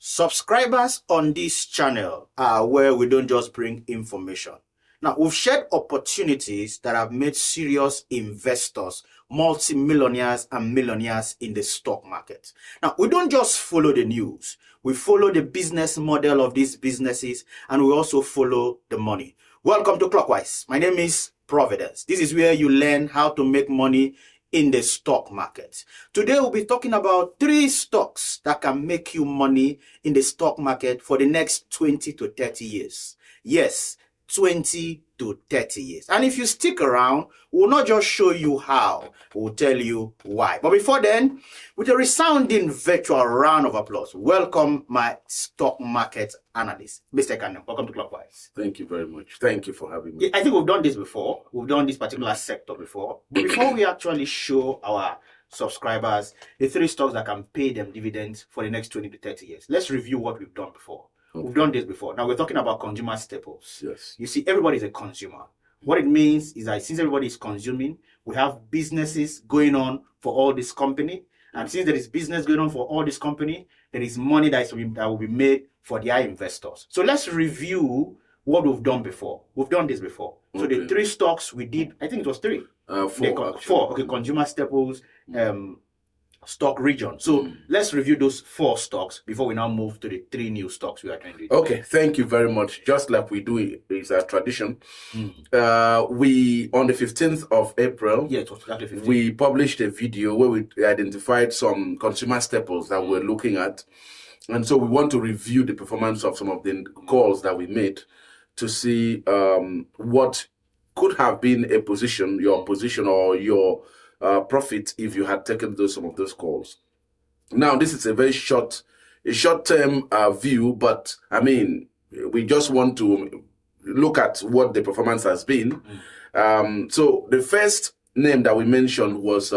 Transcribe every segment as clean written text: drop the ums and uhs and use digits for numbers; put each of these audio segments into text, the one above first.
Subscribers on this channel are where we don't just bring information. Now, we've shared opportunities that have made serious investors, multi-millionaires and millionaires in the stock market. Now, we don't just follow the news. We follow the business model of these businesses, and we also follow the money. Welcome to Clockwise. My name is Providence. This is where you learn how to make money in the stock market. Today, we'll be talking about 3 stocks that can make you money in the stock market for the next 20 to 30 years. Yes, 20 to 30 years. And if you stick around, we'll not just show you how, we'll tell you why. But before then, with a resounding virtual round of applause, welcome my stock market analyst, Mr. Cannon. Welcome to Clockwise. Thank you very much. Thank you for having me. I think we've done this before. We've done this particular sector before. But before we actually show our subscribers the 3 stocks that can pay them dividends for the next 20 to 30 years, let's review what we've done before. We've done this before. Now we're talking about consumer staples. Yes. You see, everybody is a consumer. What it means is that since everybody is consuming, we have businesses going on for all this company. And since there is business going on for all this company, there is money that will be made for their investors. So let's review what we've done before. We've done this before. So Okay. the 3 stocks we did, I think it was 3. 4. 4. Okay, consumer staples, stock region. So let's review those 4 stocks before we now move to the 3 new stocks we are trying to do. Okay, thank you very much. Just like we do, it's a tradition. We, on the 15th of April, Yeah, it was exactly 15. we published a video where we identified some consumer staples that we're looking at. And so we want to review the performance of some of the calls that we made to see what could have been a position, your position or your profit if you had taken some of those calls. Now, this is a very short-term view, but I mean, we just want to look at what the performance has been. So the first name that we mentioned was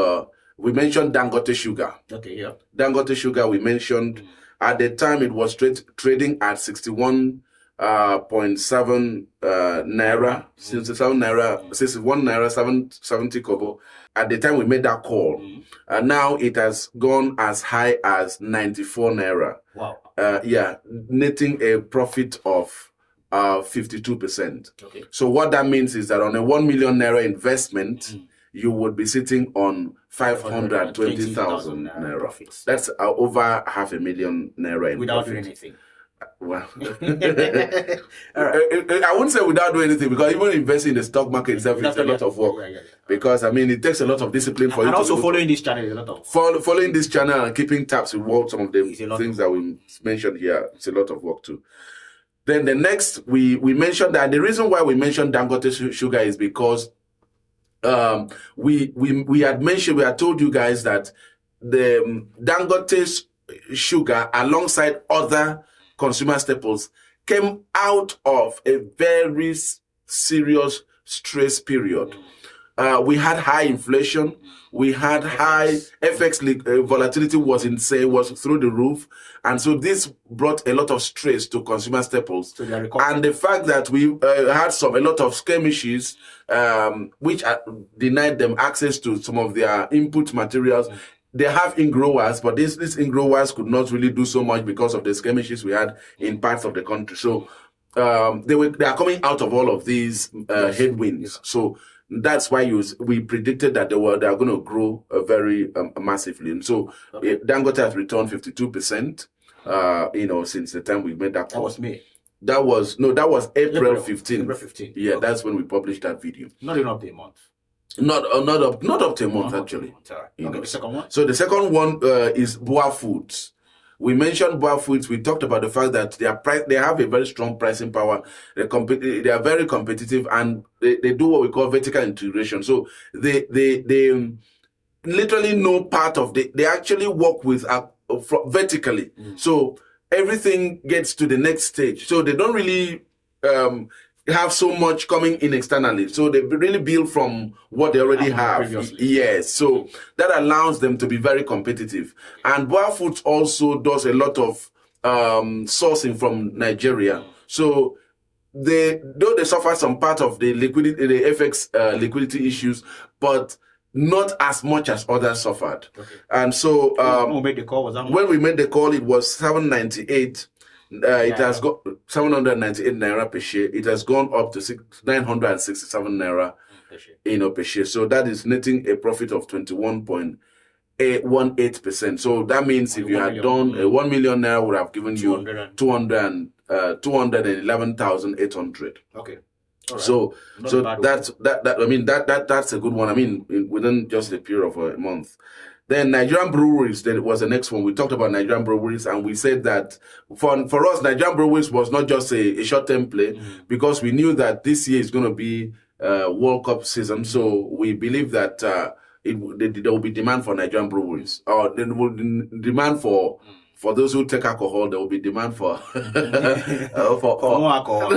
we mentioned Dangote Sugar. Okay, yeah. Dangote Sugar we mentioned. At the time, it was trading at 61.7 naira, 61 naira 70 kobo. At the time we made that call, now it has gone as high as 94 naira. Wow. Netting a profit of 52%. Okay. So what that means is that on a 1 million naira investment, you would be sitting on 520,000 naira profits. That's over 500,000 naira in Without profit. doing anything. Well, I wouldn't say without doing anything, because even investing in the stock market itself is a lot of work. Yeah. Because I mean, it takes a lot of discipline for you And to also look- following this channel is a lot of following this channel and keeping tabs with what some of the It's a lot things of that we mentioned here. It's a lot of work too. Then the next, we mentioned that the reason why we mentioned Dangote Sugar is because we had told you guys that the Dangote Sugar, alongside other consumer staples, came out of a very serious stress period. We had high inflation. We had high FX volatility was through the roof, and so this brought a lot of stress to consumer staples. So they are recovering. And the fact that we had a lot of skirmishes, which denied them access to some of their input materials. They have in-growers, but these in-growers could not really do so much because of the skirmishes we had in parts of the country. So they are coming out of all of these headwinds. So that's why we predicted that they are going to grow very massively. And so Dangote has returned 52%. Since the time we made that call. That was May. That was April 15th. April 15th. Yeah, Okay. that's when we published that video. Not even up to a month. Not up to a month, actually. All right. Okay, the second one. So the second one is Boa Foods. We mentioned Boa Foods. We talked about the fact that they have a very strong pricing power. They are very competitive, and they do what we call vertical integration. So they literally no part of they actually work with vertically. So everything gets to the next stage. So they don't really have so much coming in externally. So they really build from what they already have. Previously. Yes. So that allows them to be very competitive. And Boa Foods also does a lot of sourcing from Nigeria. So though they suffer some part of the FX liquidity issues, but not as much as others suffered. Okay. And so When we made the call, was that when we made the call, it was 798. It has got 798 naira per share. It has gone up to 967 naira per share. So that is netting a profit of 21.18%. So that means if you had done 1 million naira, would have given you 211,800. Okay. Right. So that's I mean that's a good one. I mean within just a period of a month. Then Nigerian breweries, that was the next one. We talked about Nigerian breweries, and we said that for us, Nigerian breweries was not just a short-term play, because we knew that this year is going to be World Cup season. So we believe that there will be demand for Nigerian breweries, or there will be demand for those who take alcohol. There will be demand for more alcohol.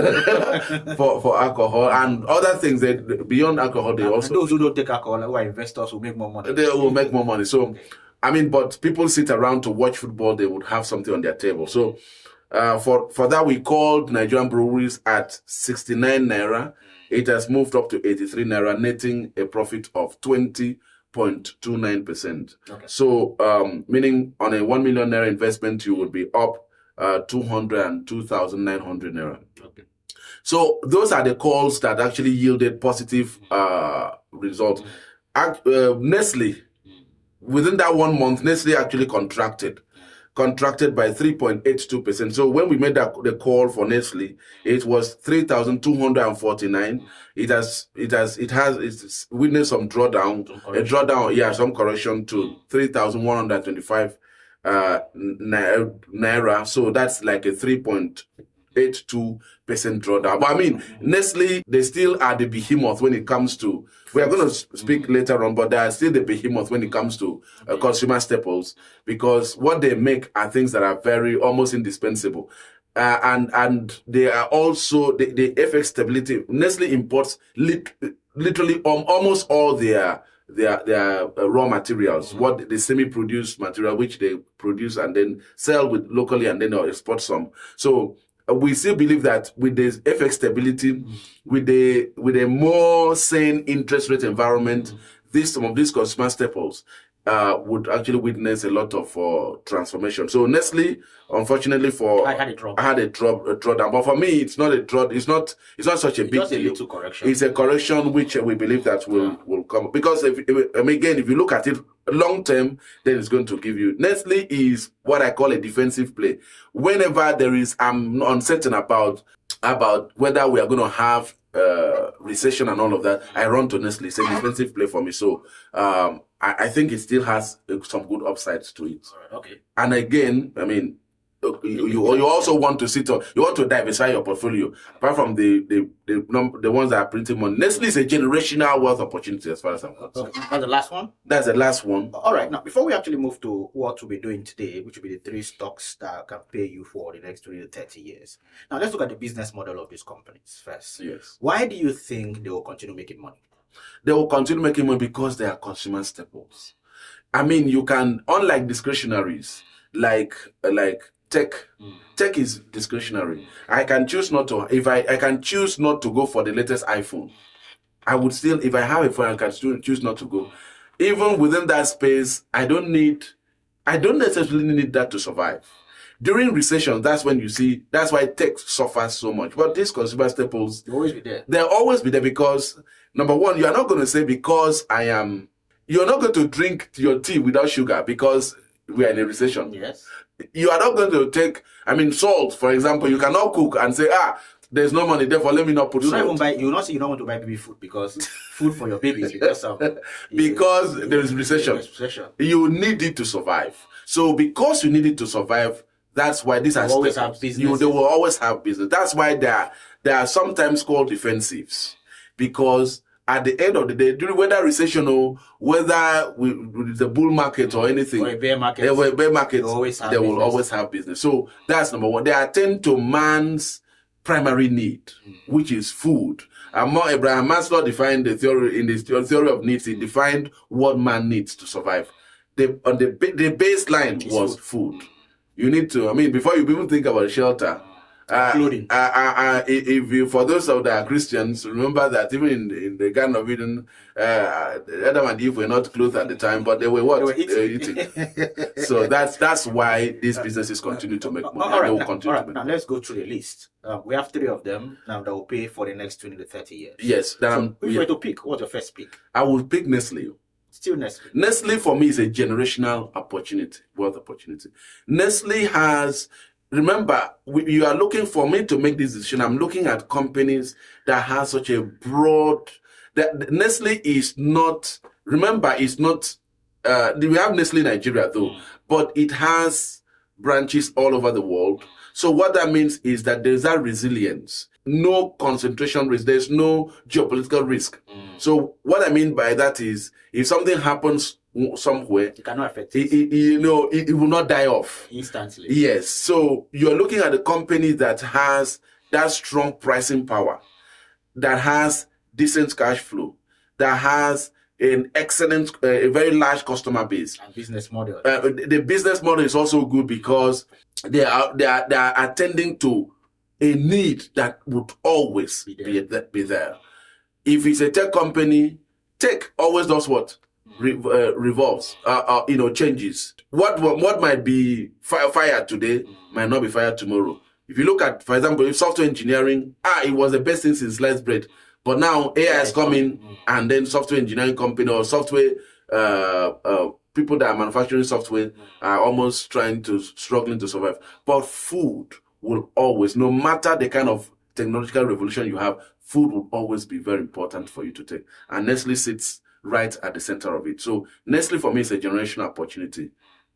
for alcohol and other things that beyond alcohol. They also, those who don't take alcohol, who are investors, will make more money. They will make more money. So, I mean, but people sit around to watch football. They would have something on their table. So, for that, we called Nigerian breweries at 69 naira. It has moved up to 83 naira, netting a profit of 20.29%. Okay. So, meaning on a 1 million naira investment, you would be up 202,900 naira. Okay. So those are the calls that actually yielded positive results. Nestle, within that 1 month, Nestle actually contracted by 3.82%. So when we made the call for Nestle, it was 3,249. It's witnessed some drawdown, some correction to 3,125 naira. So that's like a 3.82% drawdown. But I mean, Nestle, they still are the behemoth when it comes to, we are going to speak later on, but they are still the behemoth when it comes to consumer staples, because what they make are things that are very almost indispensable. And they are also the FX stability. Nestle imports literally almost all their raw materials, what the semi-produced material which they produce and then sell with locally, and then they'll export some. So we still believe that with the FX stability, with a more sane interest rate environment, some of these consumer staples would actually witness a lot of transformation. So Nestle, unfortunately, I had a drawdown. But for me, it's not a draw. It's not such a big deal. A little correction. It's a correction which we believe that will come, because if you look at it long term, then it's going to give you. Nestle is what I call a defensive play. Whenever there is, I'm uncertain about whether we are going to have recession and all of that, I run to Nestle. It's a defensive play for me. So I think it still has some good upsides to it. Okay. And again, I mean, you also want to diversify your portfolio, apart from the ones that are printing money. Nestle is a generational wealth opportunity, as far as I'm concerned. Okay. That's the last one? That's the last one. All right. Now, before we actually move to what we'll be doing today, which will be the 3 stocks that can pay you for the next 20 to 30 years. Now, let's look at the business model of these companies first. Yes. Why do you think they will continue making money? They will continue making money because they are consumer staples. I mean, you can, unlike discretionaries, like tech. Tech is discretionary. I can choose not to. If I can choose not to go for the latest iPhone, I would still, if I have a phone, I can still choose not to go. Even within that space, I don't necessarily need that to survive. During recession, that's when you see, that's why tech suffers so much. But these consumer staples, they'll always be there. They'll always be there because, number one, you are not going to say you're not going to drink your tea without sugar because we are in a recession. Yes. You are not going to take, salt, for example. You cannot cook and say, there's no money, therefore let me not put salt. You will not say you don't want to buy baby food because food for your babies because there is recession. You need it to survive. So because you need it to survive, that's why these are always have business. They will always have business. That's why they are sometimes called defensives, because at the end of the day, during whether recession or whether with the bull market or anything, or a bear market, they will always have business. So that's number one. They attend to man's primary need, which is food. Abraham Maslow defined the theory in his theory of needs. He defined what man needs to survive. The baseline was food. You need to, before you even think about shelter, Clothing. If you, for those of that are Christians, remember that even in the Garden of Eden, Adam and Eve were not clothed at the time, but they were what? They were eating. So that's why these businesses continue to make money. All right, Now let's go through the list. We have 3 of them now that will pay for the next 20 to 30 years. Yes. So if you were to pick, what's your first pick? I will pick Nestle. Still Nestle. Nestle for me is a generational opportunity, wealth opportunity. Nestle has, remember, you are looking for me to make this decision. I'm looking at companies that have such a broad, that Nestle is not, remember, it's not, we have Nestle Nigeria though, but it has branches all over the world. So what that means is that there's that resilience, no concentration risk, there's no geopolitical risk. So what I mean by that is, if something happens somewhere, it cannot affect it. It will not die off instantly. Yes. So you're looking at a company that has that strong pricing power, that has decent cash flow, that has an excellent, a very large customer base and business model. The business model is also good because they are attending to a need that would always be there. If it's a tech company, tech always does what? Revolves, changes. What might be fired today might not be fired tomorrow. If you look at, for example, if software engineering, it was the best thing since sliced bread. But now AI is coming, and then software engineering company or software people that are manufacturing software are almost struggling to survive. But food will always, no matter the kind of technological revolution you have, food will always be very important for you to take. And Nestle sits right at the center of it. So Nestle for me is a generational opportunity.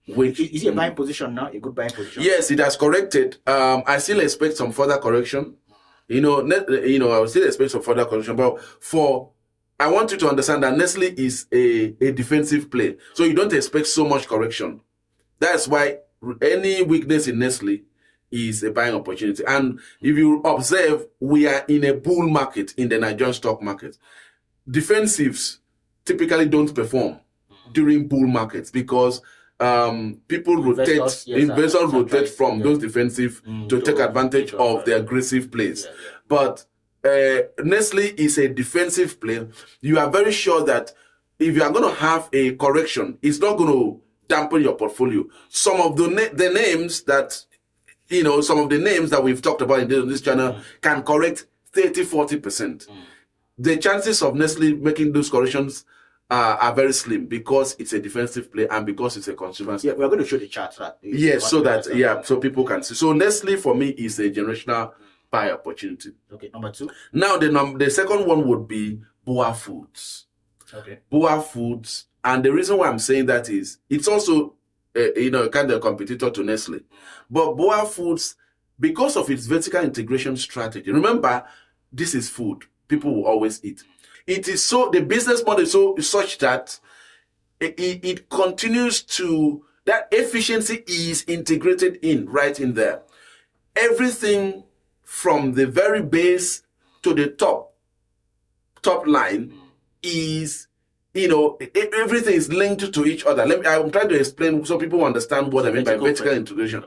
Is it a buying position now? A good buying position? Yes, it has corrected. I still expect some further correction. I will still expect some further correction. But I want you to understand that Nestle is a defensive play. So you don't expect so much correction. That's why any weakness in Nestle is a buying opportunity. And if you observe, we are in a bull market in the Nigerian stock market. Defensives typically don't perform during bull markets because people rotate, investors rotate from those defensive to take advantage of the aggressive plays. But Nestle is a defensive play. You are very sure that if you are going to have a correction, it's not going to dampen your portfolio. Some of the names that some of the names that we've talked about in this channel can correct 30-40%. The chances of Nestle making those corrections are very slim because it's a defensive play and because it's a consumer. Yeah, we're going to show the chart. Yes, so people can see. So Nestle for me is a generational buy opportunity. Okay, number 2. Now the second one would be Boa Foods. Okay. Boa Foods, and the reason why I'm saying that is it's also kind of a competitor to Nestle. But Boa Foods, because of its vertical integration strategy, remember, this is food. People will always eat. It is so, the business model is such that it continues to, that efficiency is integrated right in there. Everything from the very base to the top line is, everything is linked to each other. I'm trying to explain so people understand what I mean by vertical integration.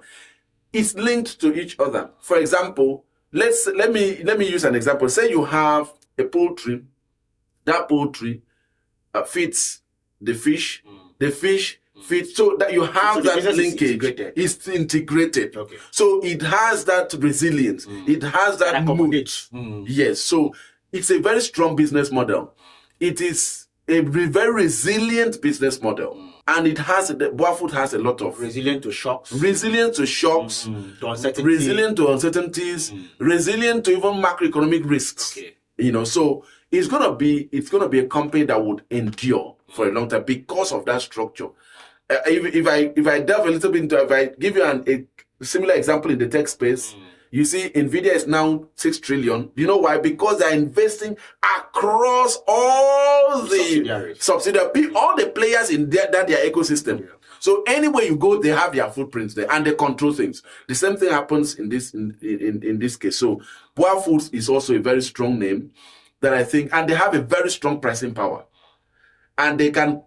It's linked to each other. For example, let me use an example. Say you have a poultry. That poultry feeds the fish. The fish feeds, so that you have that linkage. It's integrated. Okay. So it has that resilience. It has that mood. Yes. So it's a very strong business model. It is a very resilient business model. And Boa Food has a lot of resilient to shocks, to uncertainties, resilient to uncertainties, resilient to even macroeconomic risks. Okay. So it's gonna be a company that would endure for a long time because of that structure. If I delve a little bit into, if I give you a similar example in the tech space, you see Nvidia is now 6 trillion. You know why? Because they're investing across all the subsidiaries, all the players in their ecosystem. Yeah. So anywhere you go, they have their footprints there and they control things. The same thing happens in this case. So Boa Foods is also a very strong name that I think, and they have a very strong pricing power. and they can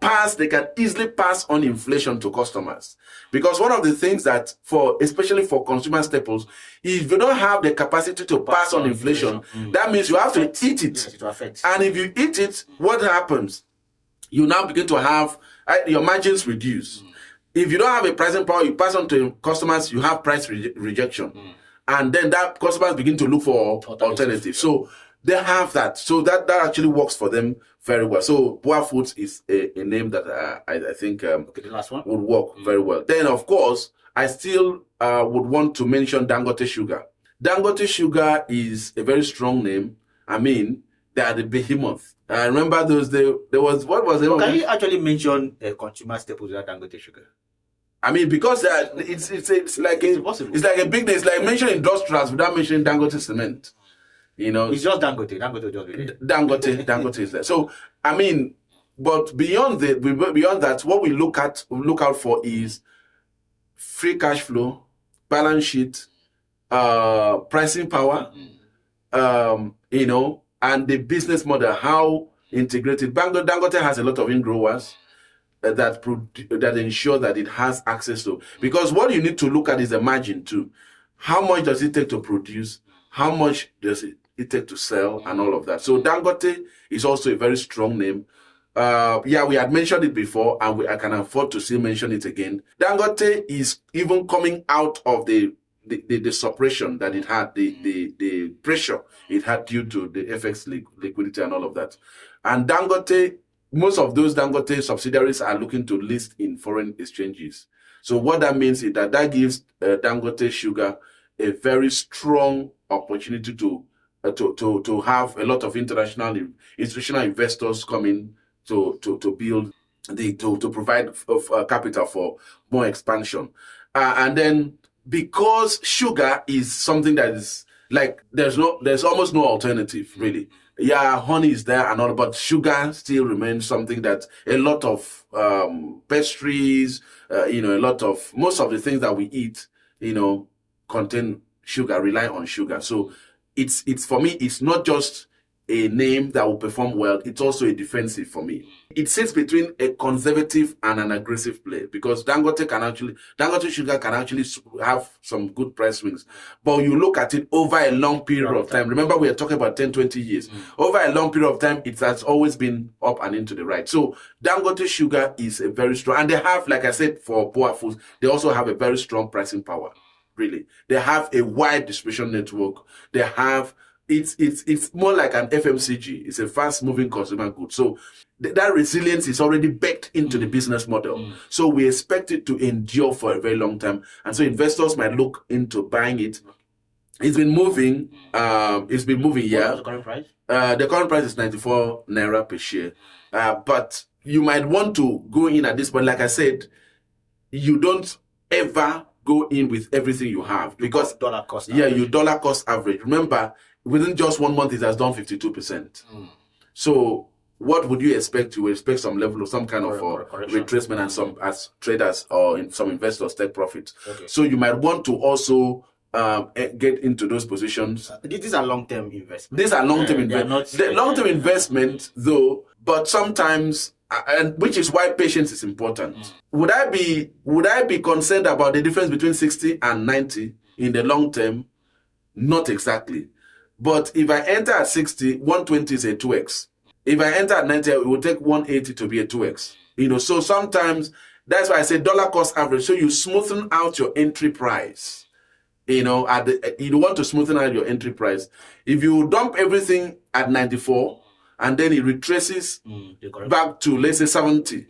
easily pass on inflation to customers. Because one of the things that especially for consumer staples, if you don't have the capacity to pass on inflation, that means you have to eat it. Yes, it will affect. And if you eat it, what happens? You now begin to have your margins reduce. If you don't have a pricing power, you pass on to customers, you have price rejection. And then that customers begin to look for alternatives. So they have that. So that actually works for them very well. So Boa Foods is a name that I think The last one would work very well. Then, of course, I still would want to mention Dangote Sugar. Dangote Sugar is a very strong name. I mean, they are the behemoth. I remember those days. There was, what was it? Can you actually mention consumer staples without Dangote Sugar? I mean, because it's like impossible. It's like a big name. It's like mentioning industrials without mentioning Dangote Cement. It's just Dangote. Dangote just be there. Dangote is there. So I mean, but beyond that, what we look out for is free cash flow, balance sheet, pricing power, and the business model, how integrated. Dangote has a lot of in-growers that ensure that it has access to. Because what you need to look at is the margin too. How much does it take to produce? How much does it take to sell and all of that? So Dangote is also a very strong name. We had mentioned it before, and I can afford to still mention it again. Dangote is even coming out of the suppression that it had, the pressure it had due to the FX liquidity and all of that. And Dangote, most of those Dangote subsidiaries are looking to list in foreign exchanges. So what that means is that gives Dangote Sugar a very strong opportunity to have a lot of institutional investors coming to build to provide capital for more expansion. And then because sugar is something that is like there's almost no alternative really. Yeah, honey is there and all, but sugar still remains something that a lot of pastries, most of the things that we eat, contain sugar, rely on sugar. So it's for me, it's not just a name that will perform well, it's also a defensive for me. It sits between a conservative and an aggressive play because Dangote Sugar can actually have some good price swings. But you look at it over a long period of time. Remember, we are talking about 10, 20 years. Over a long period of time, it has always been up and into the right. So Dangote Sugar is a very strong, and they have, like I said, for Boa Foods, they also have a very strong pricing power. Really, they have a wide distribution network. They have it's more like an FMCG. It's a fast-moving consumer good. So that resilience is already baked into the business model. So we expect it to endure for a very long time. And so investors might look into buying it. It's been moving. Yeah. What's the current price? The current price is 94 naira per share. But you might want to go in at this point. Like I said, you don't ever go in with everything you have because dollar cost. You dollar cost average. Remember, within just 1 month, it has done 52%. So what would you expect? You would expect some level of some kind of retracement, and some as traders or some investors take profit. Okay. So you might want to also get into those positions. These are long-term investments. These are long-term investments. Long-term investment, though, but sometimes, and which is why patience is important. Would I be concerned about the difference between 60 and 90 in the long term? Not exactly. But if I enter at 60, 120 is a 2x. If I enter at 90, it will take 180 to be a 2x. So sometimes that's why I say dollar cost average. So you smoothen out your entry price. You want to smoothen out your entry price. If you dump everything at 94 and then it retraces back to, let's say, 70,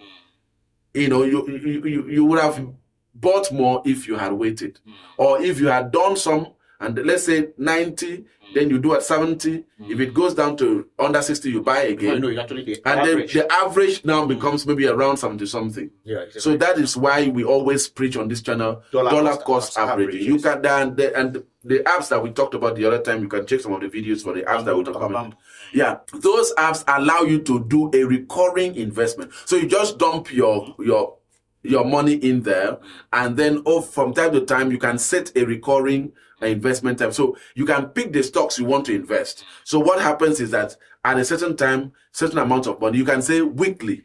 you would have bought more if you had waited. Or if you had done some, and let's say 90, then you do at 70. If it goes down to under 60, you buy again. No, actually then the average now becomes maybe around 70 something. Yeah, exactly. So that is why we always preach on this channel dollar cost average. You can and the apps that we talked about the other time, you can check some of the videos for the apps that we talked about. Yeah, those apps allow you to do a recurring investment. So you just dump your your money in there, and then from time to time you can set a recurring investment time. So you can pick the stocks you want to invest. So what happens is that at a certain time, certain amount of money, you can say weekly,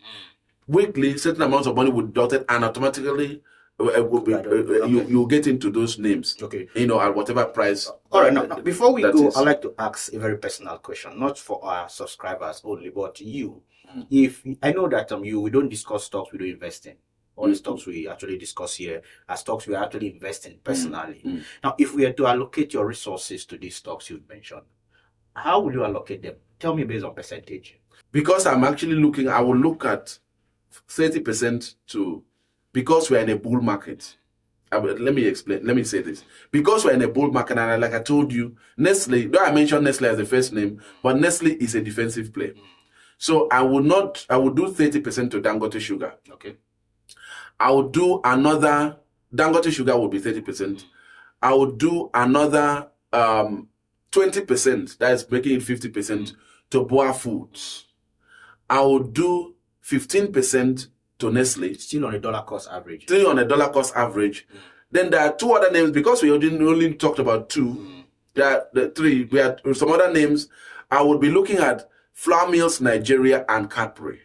certain amounts of money will be dotted, and automatically you get into those names. Okay. At whatever price. All right. Now, before we go, is. I'd like to ask a very personal question, not for our subscribers only, but you. If I know that we don't discuss stocks, we do invest in. All the stocks we actually discuss here are stocks we are actually investing personally. Now, if we are to allocate your resources to these stocks you've mentioned, how will you allocate them? Tell me based on percentage. Because I'm actually I will look at 30% to, because we're in a bull market. Let me explain. Let me say this. Because we're in a bull market, and like I told you, Nestle, though I mentioned Nestle as the first name, but Nestle is a defensive play. So I would do 30% to Dangote Sugar. Okay. I would do another, Dangote Sugar would be 30%. I would do another 20%, that is making it 50%, to Boa Foods. I would do 15% to Nestle. Still on a dollar cost average. Still on a dollar cost average. Then there are two other names, because we only talked about two. There are the three. We had some other names. I would be looking at Flour Mills Nigeria and Cadbury.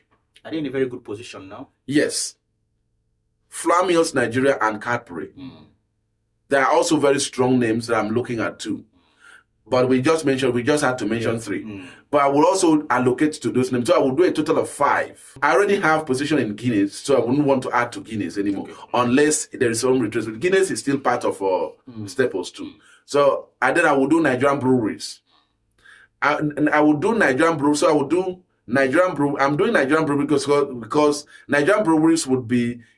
Are they in a very good position now? Yes. Flour Mills Nigeria and Cadbury. There are also very strong names that I'm looking at too. But we just had to mention three. But I will also allocate to those names. So I will do a total of 5. I already have position in Guinness, so I wouldn't want to add to Guinness anymore, unless there is some retracement. Guinness is still part of Staples too. So then I will do Nigerian breweries. I will do Nigerian breweries. So I will do Nigerian brew. I'm doing Nigerian brewery because Nigerian breweries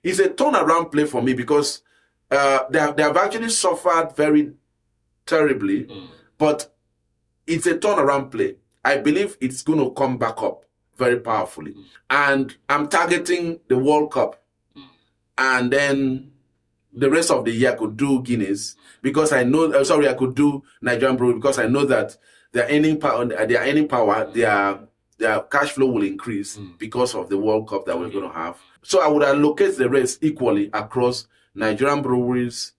it's a turnaround play for me, because they have actually suffered very terribly. But it's a turnaround play. I believe it's going to come back up very powerfully. And I'm targeting the World Cup. And then the rest of the year I could do Guinness, because I could do Nigerian Brewery, because I know that their earning power, their cash flow will increase because of the World Cup that we're going to have. So I would allocate the rest equally across Nigerian breweries.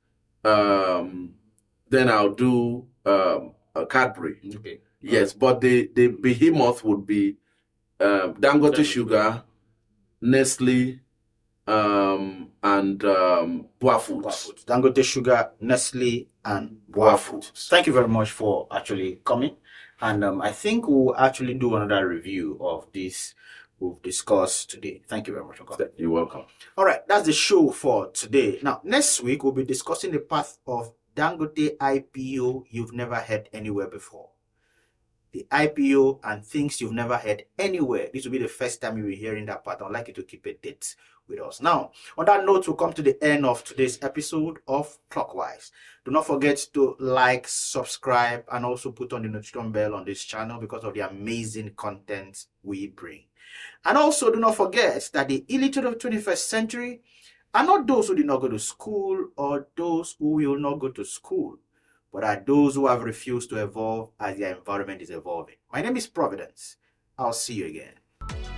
Then I'll do Cadbury. Okay. Yes, but the behemoth would be Dangote Sugar, Nestle, and Boa Foods. Dangote Sugar, Nestle, and Boa Foods. Thank you very much for actually coming. And I think we'll actually do another review of this we've discussed today. Thank you very much for coming. You're welcome. All right, that's the show for today. Now, next week, we'll be discussing the path of Dangote IPO you've never heard anywhere before. The IPO and things you've never heard anywhere. This will be the first time you'll be hearing that part. I'd like you to keep a date with us. Now, on that note, we'll come to the end of today's episode of Clockwise. Do not forget to like, subscribe, and also put on the notification bell on this channel because of the amazing content we bring. And also, do not forget that the illiterate of the 21st century are not those who did not go to school or those who will not go to school, but are those who have refused to evolve as their environment is evolving. My name is Providence. I'll see you again.